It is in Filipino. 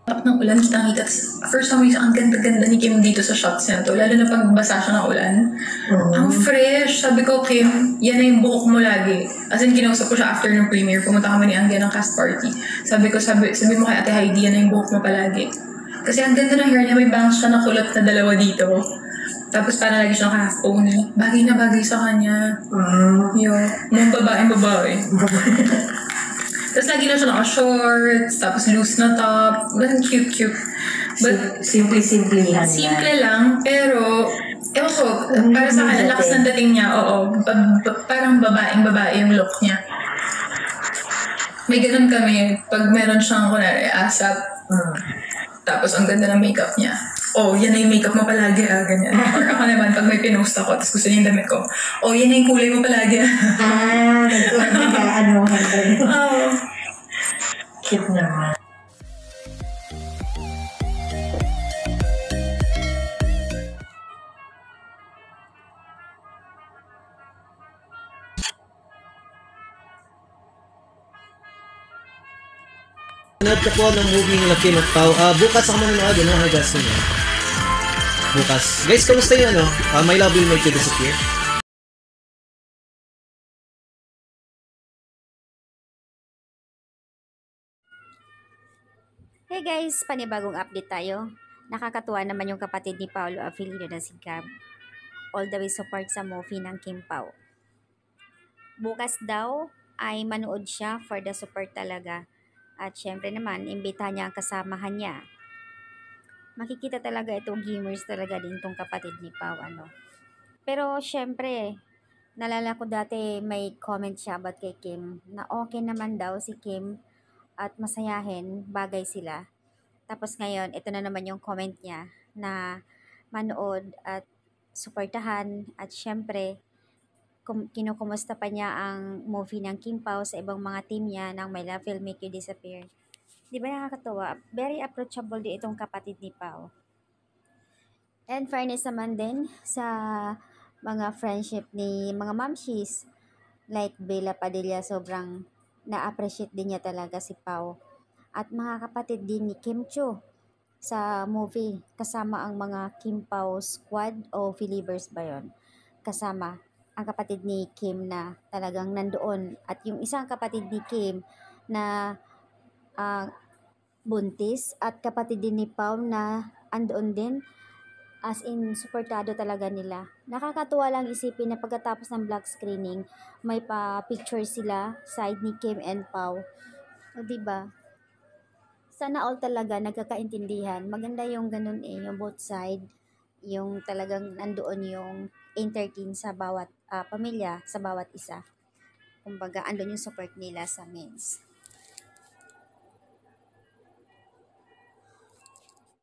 ng ulan, nakita. First time ang ganda-ganda ni Kim dito sa shots niya to. Lalo na pag basa siya ng ulan. Ang fresh. Sabi ko, Kim, yan na yung buhok mo lagi. As in, kinausap ko siya after ng premiere. Pumunta kami ni Angge ng cast party. Sabi mo kay Ate Heidi, yan na yung buhok mo palagi. Kasi ang ganda ng hair niya. May bangs siya na kulot na dalawa dito. Tapos parang lagi siyang half pony. Bagay na bagay sa kanya. Yung babae. Tapos lagi lang siya naka-shorts, tapos loose na top. Ganun cute. But Simple yan. simple lang, pero ewan ko, para sa akin, lakas ng dating niya, oo. Parang babae yung look niya. May ganun kami, pag meron siyang, kunwari, asap, tapos ang ganda ng makeup niya. Yan na yung makeup mo palagi, ganyan. Or ako naman, pag may pinost ako, tapos gusto niya yung damit ko, yan na yung kulay mo palagi. Cute naman. Nanood ka po ng movie ng Kim at Pao. Bukas ako manonood, hanggang niya. Bukas. Guys, kamusta yun, My Love Will Make You Disappear? Hey guys, panibagong update tayo. Nakakatuwa naman yung kapatid ni Paolo Abilino na si Gab. All the way support sa movie ng Kim Pao. Bukas daw ay manood siya for the support talaga. At syempre naman, imbita niya ang kasamahan niya. Makikita talaga itong gamers talaga din itong kapatid ni Pao. Pero syempre, nalala ko dati may comment siya about kay Kim na okay naman daw si Kim at masayahin, bagay sila. Tapos ngayon, ito na naman yung comment niya na manood at suportahan at syempre, kinukumusta pa niya ang movie ng Kim Pao sa ibang mga team niya ng My Love Will Make You Disappear. Di ba nakakatuwa? Very approachable din itong kapatid ni Pao. And fairness naman din sa mga friendship ni mga mamshis like Bella Padilla, sobrang na-appreciate din niya talaga si Pao. At mga kapatid din ni Kim Chiu sa movie, kasama ang mga Kim Pao squad o Philibers ba yun? Kasama ang kapatid ni Kim na talagang nandoon. At yung isang kapatid ni Kim na buntis at kapatid din ni Pao na andoon din, as in suportado talaga nila. Nakakatuwa lang isipin na pagkatapos ng black screening, may pa-picture sila side ni Kim and Pao. Diba? Sana all talaga nagkakaintindihan. Maganda yung ganun yung both side, yung talagang nandoon yung entertain sa bawat pamilya, sa bawat isa. Kumbaga, andun yung support nila sa mens.